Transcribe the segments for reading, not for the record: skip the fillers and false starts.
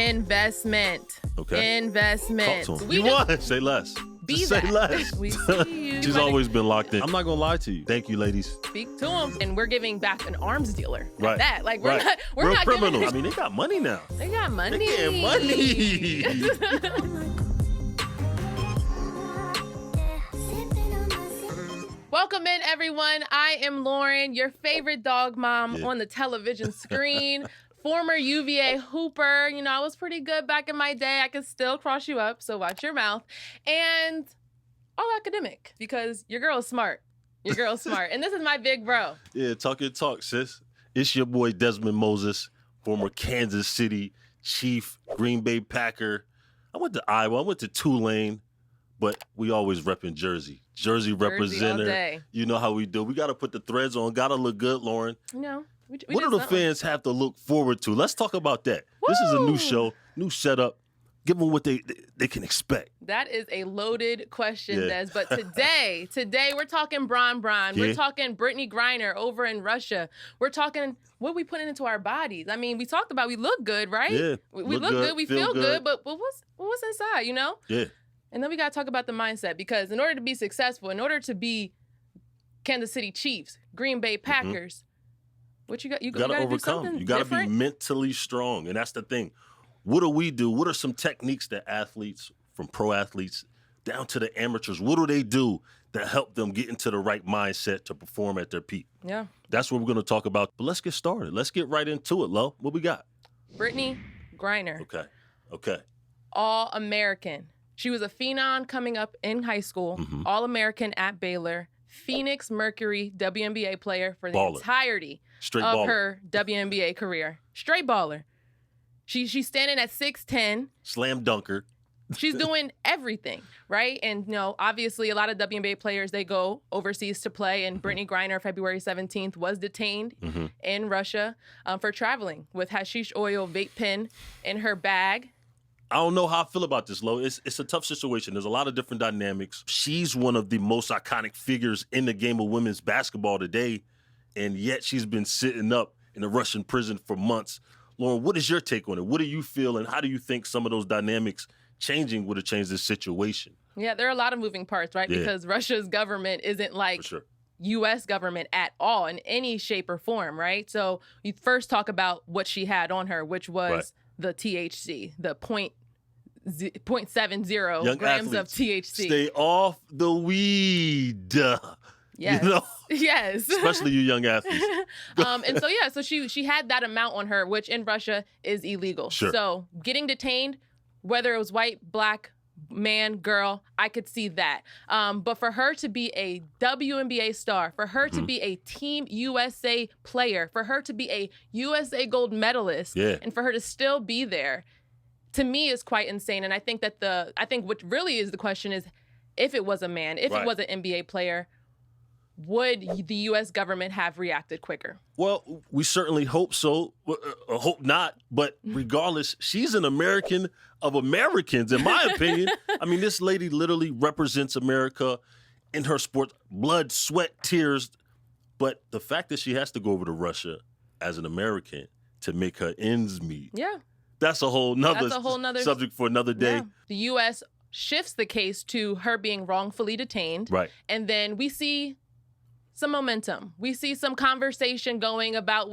Investment. Okay. Investment. Talk to him. You won. Say less. Be Just that. say less. We see you. She's always been locked in. I'm not going to lie to you. Thank you, ladies. Speak to him. And we're giving back an arms dealer. Right. At that. Like, we're right. not, we're Real not criminals. giving I mean, they got money now. They got money. They getting money. Welcome in, everyone. I am Lauren, your favorite dog mom on the television screen. Former UVA hooper. You know, I was pretty good back in my day. I can still cross you up, so watch your mouth. And all academic, because your girl is smart. Your girl's smart. And this is my big bro. Yeah, talk your talk, sis. It's your boy Dezman Moses, former Kansas City Chief, Green Bay Packer. I went to Iowa. I went to Tulane, but we always repping Jersey. Jersey representative. You know how we do. We got to put the threads on. Got to look good, Lauren. No. What do the fans have to look forward to? Let's talk about that. Woo! This is a new show, new setup. Give them what they can expect. That is a loaded question, Des. But today we're talking Bron. We're talking Brittney Griner over in Russia. We're talking what we putting into our bodies. I mean, we talked about we look good, right? Yeah. We look good. We feel good. But what's inside, you know? Yeah. And then we got to talk about the mindset, because in order to be successful, in order to be Kansas City Chiefs, Green Bay Packers, what you got to overcome. You got to be mentally strong. And that's the thing. What do we do? What are some techniques that athletes, from pro athletes down to the amateurs, what do they do that help them get into the right mindset to perform at their peak? Yeah. That's what we're going to talk about. But let's get started. Let's get right into it, Lo. What we got? Brittney Griner. Okay. All-American. She was a phenom coming up in high school, All-American at Baylor, Phoenix Mercury WNBA player for the entirety of her WNBA career. Straight baller. She's standing at 6'10". Slam dunker. She's doing everything, right? And, you know, obviously a lot of WNBA players, they go overseas to play. And Brittney Griner, February 17th, was detained in Russia for traveling with hashish oil vape pen in her bag. I don't know how I feel about this, Lo. It's a tough situation. There's a lot of different dynamics. She's one of the most iconic figures in the game of women's basketball today, and yet she's been sitting up in a Russian prison for months. Lauren, what is your take on it? What do you feel, and how do you think some of those dynamics changing would have changed this situation? Yeah, there are a lot of moving parts, right? Yeah. Because Russia's government isn't like U.S. government at all in any shape or form, right? So you first talk about what she had on her, which was the THC, the 0.70 Young grams athletes, of THC. Stay off the weed. Yes. You know? Yes. Especially you young athletes. So she had that amount on her, which in Russia is illegal. Sure. So getting detained, whether it was white, black, man, girl, I could see that. But for her to be a WNBA star, for her to be a Team USA player, for her to be a USA gold medalist, and for her to still be there, to me is quite insane. And I think that what really is the question is, if it was a man, if it was an NBA player, would the U.S. government have reacted quicker? Well, we certainly hope so. Hope not. But regardless, she's an American of Americans, in my opinion. I mean, this lady literally represents America in her sport, blood, sweat, tears. But the fact that she has to go over to Russia as an American to make her ends meet. Yeah. That's a whole nother subject for another day. Yeah. The U.S. shifts the case to her being wrongfully detained. Right. And then we see some momentum. We see some conversation going about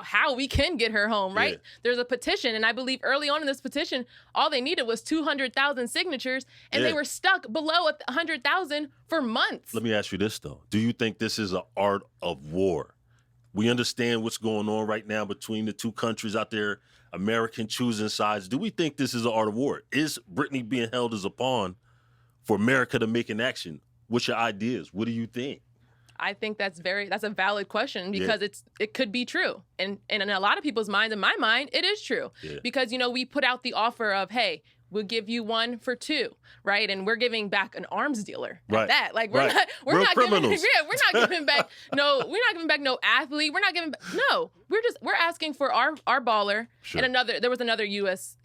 how we can get her home, right? Yeah. There's a petition, and I believe early on in this petition, all they needed was 200,000 signatures, and they were stuck below 100,000 for months. Let me ask you this, though. Do you think this is an art of war? We understand what's going on right now between the two countries out there, American choosing sides. Do we think this is an art of war? Is Brittney being held as a pawn for America to make an action? What's your ideas? What do you think? I think that's a valid question, because it could be true. And in a lot of people's minds, in my mind, it is true. Yeah. Because, you know, we put out the offer of, hey, we'll give you 1 for 2, right? And we're giving back an arms dealer at that. Like we're not giving back no athlete. We're asking for our baller and there was another US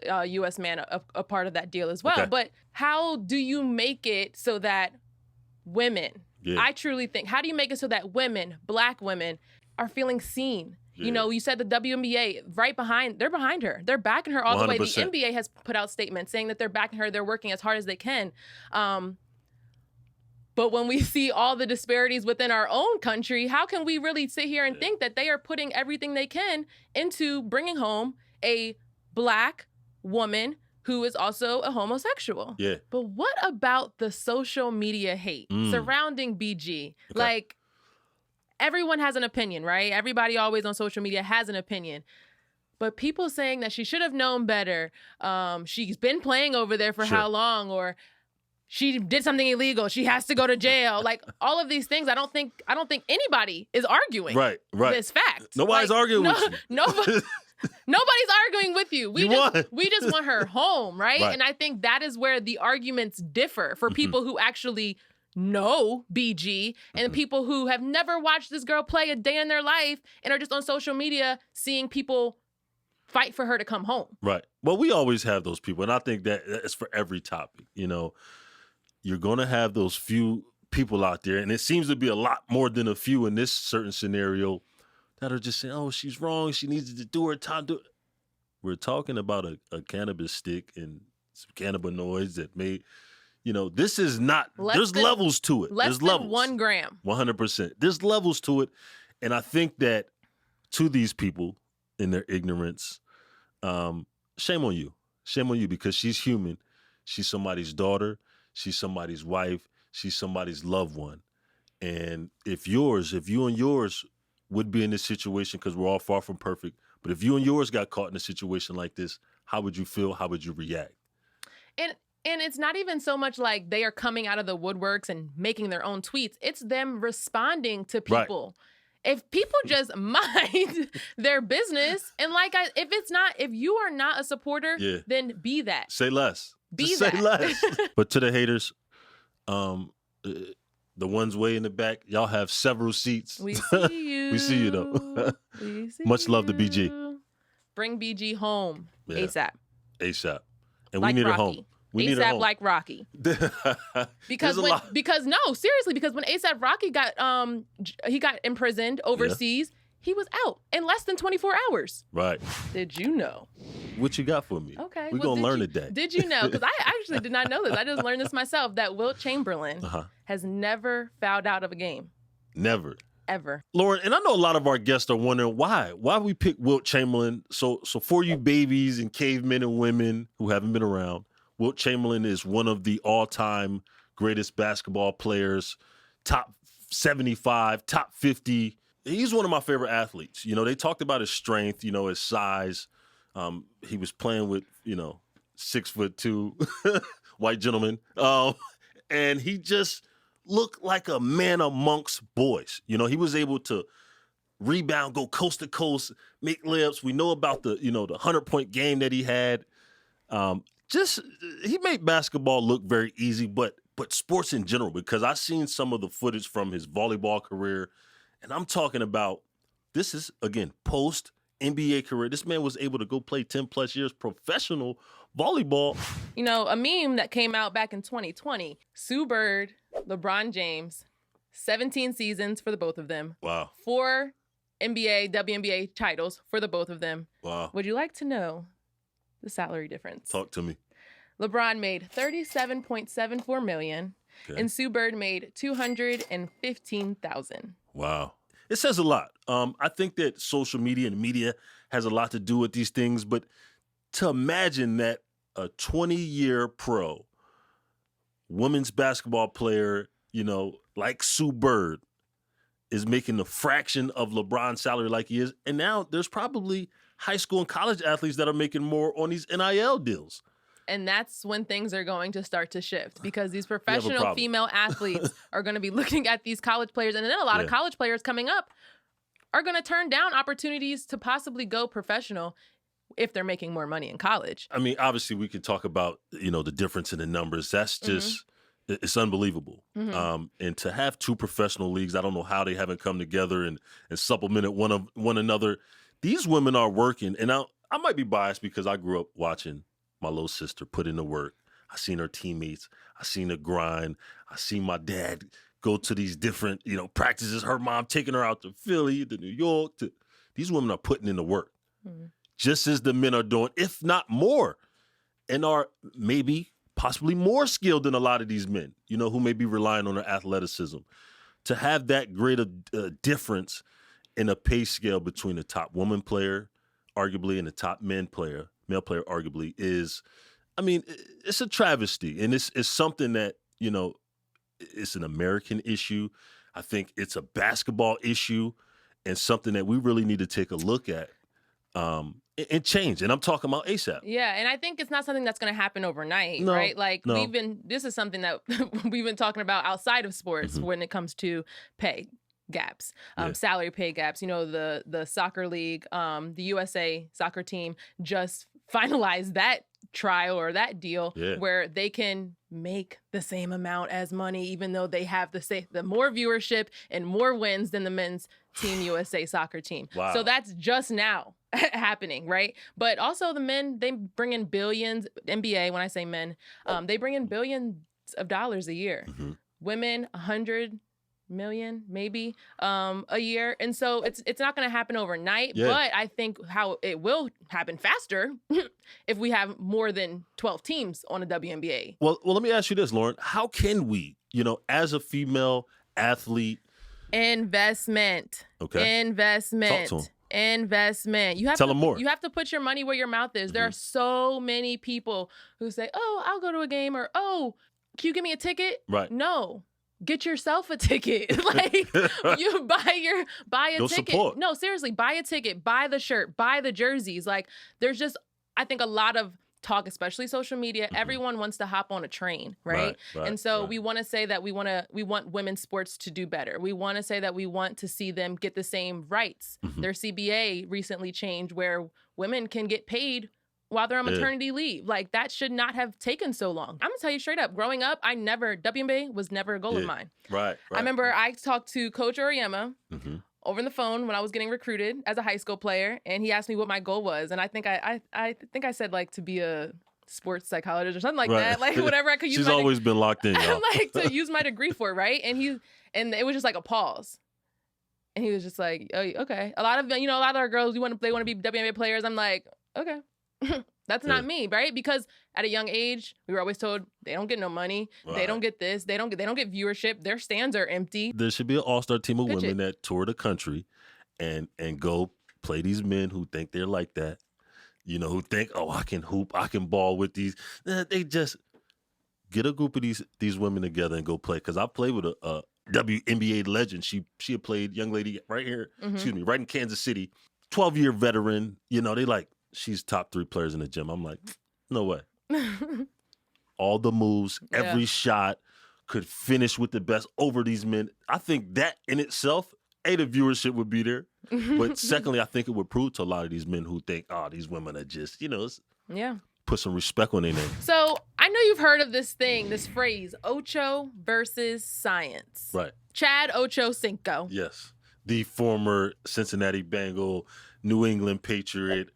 man a part of that deal as well. Okay. But how do you make it so that women, I truly think, how do you make it so that women, black women, are feeling seen? You know, you said the WNBA they're behind her. They're backing her all 100%. The way. The NBA has put out statements saying that they're backing her. They're working as hard as they can. But when we see all the disparities within our own country, how can we really sit here and think that they are putting everything they can into bringing home a Black woman who is also a homosexual? Yeah. But what about the social media hate surrounding BG? Okay. Like, everyone has an opinion, right? Everybody always on social media has an opinion. But people saying that she should have known better, she's been playing over there for how long, or she did something illegal, she has to go to jail. Like, all of these things, I don't think anybody is arguing this fact. Nobody's arguing with you. Nobody's arguing with you. We just want her home, right? And I think that is where the arguments differ for people who actually know BG and people who have never watched this girl play a day in their life and are just on social media seeing people fight for her to come home. Right. Well, we always have those people, and I think that is for every topic. You know, you're going to have those few people out there, and it seems to be a lot more than a few in this certain scenario that are just saying, oh, she's wrong, she needs to do her time. We're talking about a cannabis stick and some cannabinoids that may, you know, this is not, there's levels to it. Less than 1 gram. 100%. There's levels to it. And I think that to these people in their ignorance, shame on you. Shame on you, because she's human. She's somebody's daughter. She's somebody's wife. She's somebody's loved one. And if you and yours would be in this situation, because we're all far from perfect, but if you and yours got caught in a situation like this, how would you feel? How would you react? And it's not even so much like they are coming out of the woodworks and making their own tweets. It's them responding to people. Right. If people just mind their business, and if you are not a supporter, then be that. Say less. Say less. But to the haters, the ones way in the back, y'all have several seats. We see you. We see you, though. Much love to BG. Bring BG home ASAP. ASAP. And like we need Rocky. her home. We need her ASAP home. like Rocky. Because when ASAP Rocky got imprisoned overseas, he was out in less than 24 hours. Right. Did you know? What you got for me? Okay. We're going to learn today. Did you know? Because I actually did not know this. I just learned this myself, that Wilt Chamberlain has never fouled out of a game. Never. Ever. Lauren, and I know a lot of our guests are wondering why we pick Wilt Chamberlain. So for you babies and cavemen and women who haven't been around, Wilt Chamberlain is one of the all-time greatest basketball players, top 75, top 50. He's one of my favorite athletes. You know, they talked about his strength, you know, his size. He was playing with, 6'2" white gentleman. And he just looked like a man amongst boys. You know, he was able to rebound, go coast to coast, make layups. We know about the 100-point game that he had. He made basketball look very easy, but sports in general, because I've seen some of the footage from his volleyball career, and I'm talking about, this is, again, post-NBA career. This man was able to go play 10-plus years professional volleyball. You know, a meme that came out back in 2020, Sue Bird, LeBron James, 17 seasons for the both of them. Wow. 4 NBA, WNBA titles for the both of them. Wow. Would you like to know the salary difference? Talk to me. LeBron made $37.74 million, and Sue Bird made $215,000. Wow. It says a lot. I think that social media and media has a lot to do with these things, but to imagine that a 20-year pro women's basketball player, like Sue Bird, is making a fraction of LeBron's salary like he is, and now there's probably high school and college athletes that are making more on these NIL deals. And that's when things are going to start to shift, because these professional female athletes are going to be looking at these college players. And then a lot of college players coming up are going to turn down opportunities to possibly go professional if they're making more money in college. I mean, obviously we could talk about, the difference in the numbers. That's just, it's unbelievable. And to have 2 professional leagues, I don't know how they haven't come together and supplemented one another. These women are working. And I might be biased because I grew up watching my little sister put in the work. I seen her teammates. I seen her grind. I seen my dad go to these different, practices. Her mom taking her out to Philly, to New York, to these women are putting in the work, just as the men are doing, if not more, and are maybe possibly more skilled than a lot of these men, who may be relying on their athleticism. To have that great difference in a pay scale between the top woman player, arguably, and the top male player, arguably, is, it's a travesty. And it's something that, it's an American issue. I think it's a basketball issue and something that we really need to take a look at and change. And I'm talking about ASAP. Yeah, and I think it's not something that's going to happen overnight, No, right? Like, no. this is something that we've been talking about outside of sports when it comes to pay gaps, salary pay gaps. The soccer league, the USA soccer team just finalized that trial or that deal where they can make the same amount as money, even though they have the more viewership and more wins than the men's Team USA soccer team. Wow. So that's just now happening, right? But also the men, they bring in billions. NBA, when I say men, they bring in billions of dollars a year. Women, 100 million maybe a year, and so it's not going to happen overnight. But I think how it will happen faster if we have more than 12 teams on a WNBA. Well, let me ask you this, Lauren. How can we, as a female athlete, investment? Okay, investment. Talk to 'em. Investment. You have Tell them more. You have to put your money where your mouth is. There are so many people who say, "Oh, I'll go to a game," or "Oh, can you give me a ticket?" Right. No. Get yourself a ticket. Like, you buy a ticket. Support. No, seriously, buy a ticket, buy the shirt, buy the jerseys. Like, there's just, I think, a lot of talk, especially social media. Everyone wants to hop on a train, right? And so we want to say that we want women's sports to do better. We want to say that we want to see them get the same rights. Their CBA recently changed where women can get paid while they're on maternity leave. Like, that should not have taken so long. I'm gonna tell you straight up, growing up, WNBA was never a goal of mine. Right. I remember I talked to Coach Oriema over the phone when I was getting recruited as a high school player, and he asked me what my goal was. And I think I said, like, to be a sports psychologist or something like that. Like, whatever I could use. She's always been locked in, y'all. Like, to use my degree for, right? And it was just like a pause. And he was just like, "Oh, okay." A lot of our girls, they want to be WNBA players. I'm like, okay. That's not me, right? Because at a young age, we were always told they don't get no money. Right. They don't get this. They don't get viewership. Their stands are empty. There should be an all-star team of women that tour the country and go play these men who think they're like that. Who think, oh, I can hoop, I can ball with these. They just get a group of these women together and go play. Because I played with a WNBA legend. She had played, young lady right here, right in Kansas City, 12-year veteran. They like, she's top 3 players in the gym. I'm like, no way. All the moves, every shot, could finish with the best over these men. I think that in itself, the viewership would be there. But secondly, I think it would prove to a lot of these men who think, oh, these women are just, put some respect on their name. So I know you've heard of this phrase, Ocho versus science. Right. Chad Ochocinco. Yes. The former Cincinnati Bengal, New England Patriot,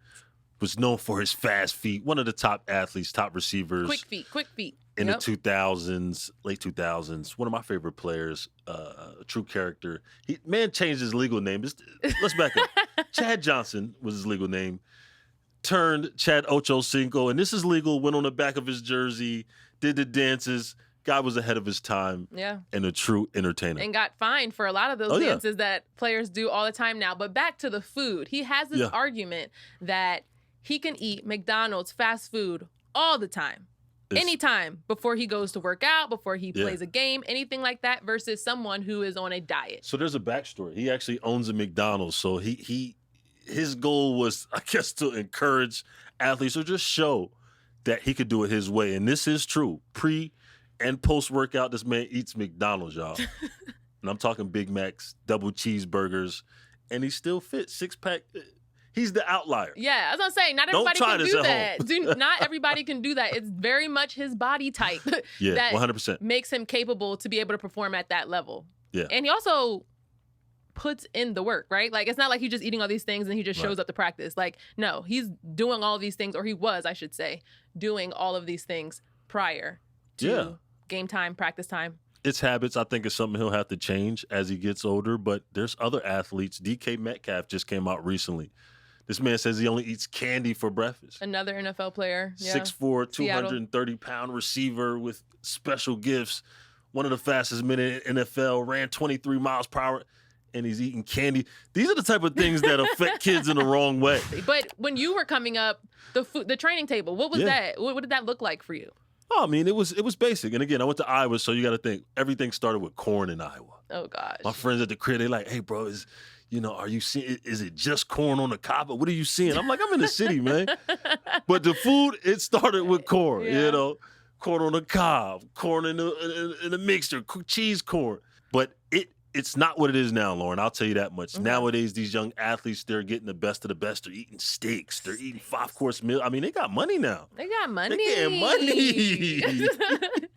was known for his fast feet, one of the top athletes, top receivers. Quick feet. In the 2000s, late 2000s, one of my favorite players, a true character. Man changed his legal name. Let's back up. Chad Johnson was his legal name. Turned Chad Ochocinco, and this is legal, went on the back of his jersey, did the dances. Guy was ahead of his time. Yeah. And a true entertainer. And got fined for a lot of those dances that players do all the time now. But back to the food. He has this argument that he can eat McDonald's fast food all the time. Anytime before he goes to work out, before he plays a game, anything like that, versus someone who is on a diet. So there's a backstory. He actually owns a McDonald's. So his goal was, I guess, to encourage athletes or just show that he could do it his way. And this is true. Pre and post workout, this man eats McDonald's, y'all. And I'm talking Big Macs, double cheeseburgers, and he's still fit, 6-pack. He's the outlier. Yeah, I was gonna say, not everybody can do that. Not everybody can do that. It's very much his body type that 100% makes him capable to be able to perform at that level. Yeah. And he also puts in the work, right? Like, it's not like he's just eating all these things and he just shows up to practice. Like, no, he's doing all these things, or he was, I should say, doing all of these things prior to game time, practice time. It's habits. I think it's something he'll have to change as he gets older. But there's other athletes. DK Metcalf just came out recently. This man says he only eats candy for breakfast. Another NFL player. Yeah. 6'4", 230-pound receiver with special gifts. One of the fastest men in NFL, ran 23 miles per hour, and he's eating candy. These are the type of things that affect kids in the wrong way. But when you were coming up, the training table, what was that? What did that look like for you? Oh, I mean, it was basic. And again, I went to Iowa, so you got to think everything started with corn in Iowa. Oh gosh. My friends at the crib, they're like, "Hey, bro, are you seeing? Is it just corn on the cob? What are you seeing?" I'm like, "I'm in the city, man." But the food, it started with corn. Yeah. Corn on the cob, corn in the mixture, cheese corn. But it's not what it is now, Lauren. I'll tell you that much. Mm-hmm. Nowadays, these young athletes, they're getting the best of the best. They're eating steaks. They're eating 5-course meals. I mean, they got money now. They got money. They're getting money.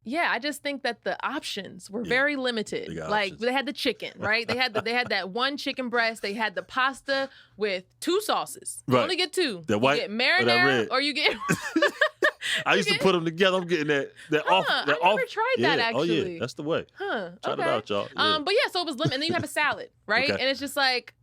Yeah, I just think that the options were very limited. They had the chicken, right? They had that one chicken breast. They had the pasta with 2 sauces. You only get 2. The white, you get marinara or you get... I used to put them together. I'm getting that off. I never tried that, actually. Oh, yeah. That's the way. Huh. Try it out, y'all. Yeah. But yeah, so it was limited. And then you have a salad, right? Okay. And it's just like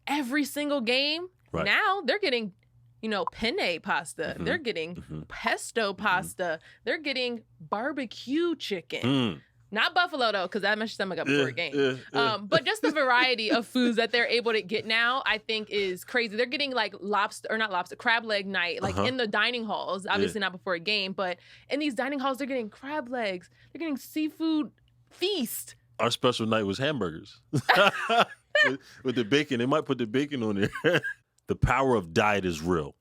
every single game, now they're getting, penne pasta. Mm-hmm. They're getting pesto pasta. Mm-hmm. They're getting barbecue chicken. Mm. Not buffalo, though, because that messes stomach up before a game. But just the variety of foods that they're able to get now, I think, is crazy. They're getting, like, crab leg night, like, in the dining halls. Obviously not before a game, but in these dining halls, they're getting crab legs. They're getting seafood feast. Our special night was hamburgers. with the bacon. They might put the bacon on there. The power of diet is real.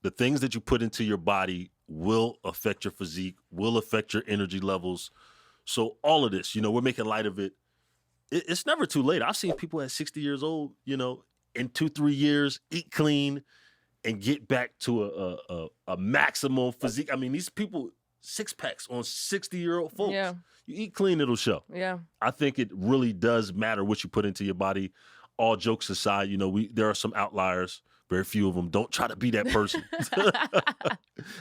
The things that you put into your body will affect your physique, will affect your energy levels. So all of this, we're making light of it. It's never too late. I've seen people at 60 years old, in 2-3 years, eat clean and get back to a maximum physique. I mean, these people, 6-packs on 60-year-old folks. Yeah. You eat clean, it'll show. Yeah. I think it really does matter what you put into your body. All jokes aside, there are some outliers. Very few of them. Don't try to be that person.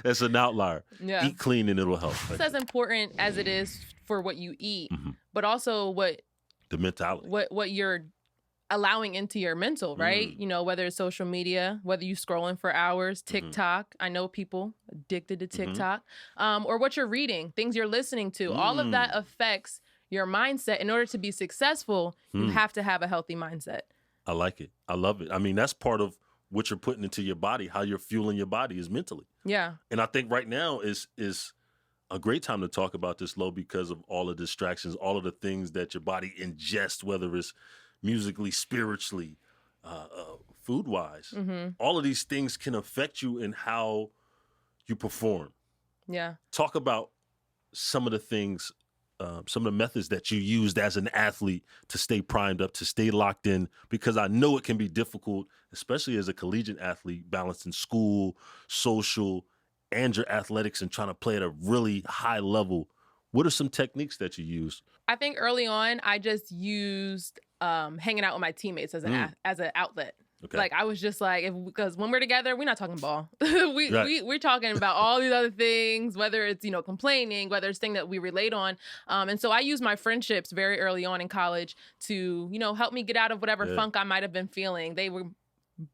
That's an outlier. Yeah. Eat clean and it'll help. It's as important as it is for what you eat, but also the mentality. What you're allowing into your mental, right? Whether it's social media, whether you scrolling for hours, TikTok. I know people addicted to TikTok, or what you're reading, things you're listening to. All of that affects your mindset. In order to be successful, you have to have a healthy mindset. I like it. I love it. I mean, that's part of what you're putting into your body, how you're fueling your body is mentally. Yeah. And I think right now is a great time to talk about this, Lo, because of all the distractions, all of the things that your body ingests, whether it's musically, spiritually, food-wise. Mm-hmm. All of these things can affect you in how you perform. Yeah. Talk about some of the things, some of the methods that you used as an athlete to stay primed up, to stay locked in, because I know it can be difficult, especially as a collegiate athlete, balancing school, social, and your athletics and trying to play at a really high level. What are some techniques that you use? I think early on, I just used hanging out with my teammates as an outlet. Okay. Like, I was just like, because when we're together, we're not talking ball. We're talking about all these other things, whether it's, complaining, whether it's things that we relate on. And so I used my friendships very early on in college to, help me get out of whatever funk I might have been feeling. They were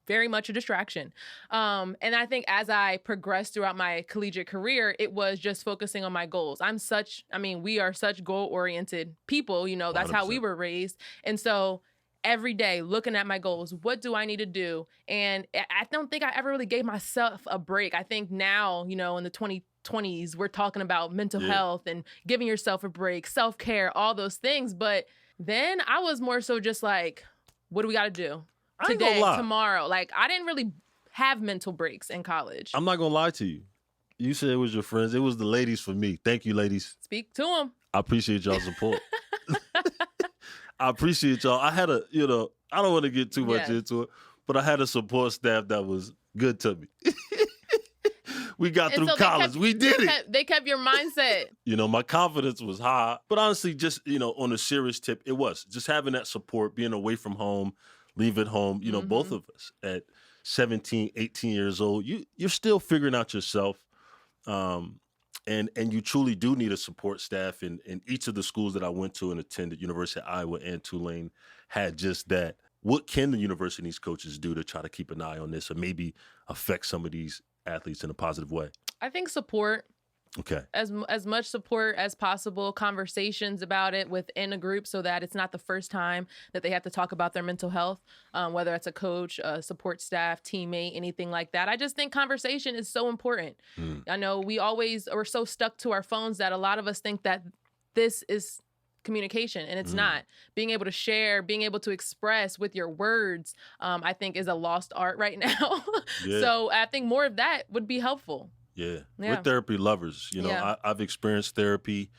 very much a distraction. And I think as I progressed throughout my collegiate career, it was just focusing on my goals. We are such goal-oriented people, that's 100%. How we were raised. And so every day looking at my goals, what do I need to do? And I don't think I ever really gave myself a break. I think now, in the 2020s, we're talking about mental health and giving yourself a break, self-care, all those things. But then I was more so just like, what do we got to do today, tomorrow? Like, I didn't really have mental breaks in college. I'm not going to lie to you. You said it was your friends. It was the ladies for me. Thank you, ladies. Speak to them. I appreciate y'all's support. I appreciate y'all. I had I don't want to get too much into it, but I had a support staff that was good to me. We got through college. We did it. They kept your mindset. My confidence was high. But honestly, just, on a serious tip, it was just having that support, being away from home, leaving home, both of us at 17, 18 years old, you're still figuring out yourself. And you truly do need a support staff. And each of the schools that I went to and attended, University of Iowa and Tulane, had just that. What can the university's coaches do to try to keep an eye on this or maybe affect some of these athletes in a positive way? I think support. Okay. As much support as possible, conversations about it within a group so that it's not the first time that they have to talk about their mental health, whether it's a coach, a support staff, teammate, anything like that. I just think conversation is so important. I know we're so stuck to our phones that a lot of us think that this is communication, and it's not. Being able to share, being able to express with your words, I think is a lost art right now. Yeah. So I think more of that would be helpful. Yeah. We're therapy lovers. You know, Yeah. I've experienced therapy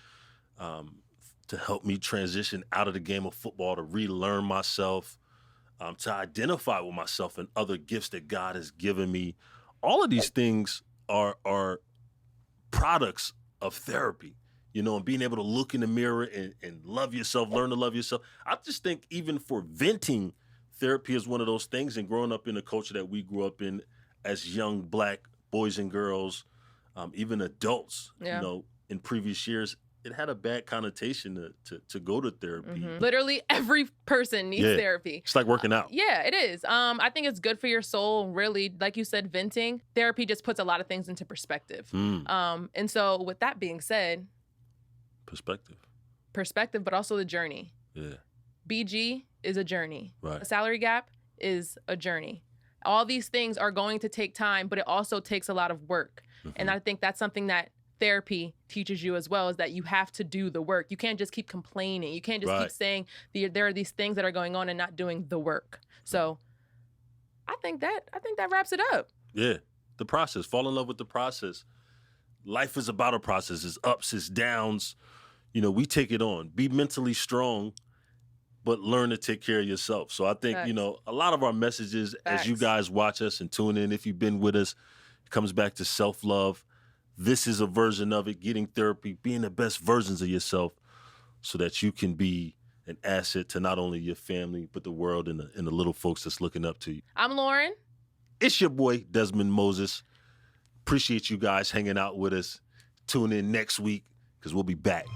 to help me transition out of the game of football, to relearn myself, to identify with myself and other gifts that God has given me. All of these things are products of therapy, you know, and being able to look in the mirror and love yourself, learn to love yourself. I just think even for venting, therapy is one of those things. And growing up in the culture that we grew up in as young Black boys and girls, even adults, you know, in previous years, it had a bad connotation to go to therapy. Literally every person needs therapy. It's like working out. Yeah, it is. I think it's good for your soul, really. Like you said, venting. Therapy just puts a lot of things into perspective. And so with that being said, perspective, but also the journey. Yeah. BG is a journey. Right. A salary gap is a journey. All these things are going to take time, but it also takes a lot of work. And I think that's something that therapy teaches you as well, is that you have to do the work. You can't just keep complaining. You can't just keep saying there are these things that are going on and not doing the work. So I think that wraps it up. Yeah. The process. Fall in love with the process. Life is about a process. It's ups, it's downs. You know, we take it on. Be mentally strong, but learn to take care of yourself. So I think, you know, a lot of our messages as you guys watch us and tune in, if you've been with us, it comes back to self-love. This is a version of it, getting therapy, being the best versions of yourself so that you can be an asset to not only your family, but the world and the little folks that's looking up to you. I'm Lauren. It's your boy, Dezman Moses. Appreciate you guys hanging out with us. Tune in next week because we'll be back.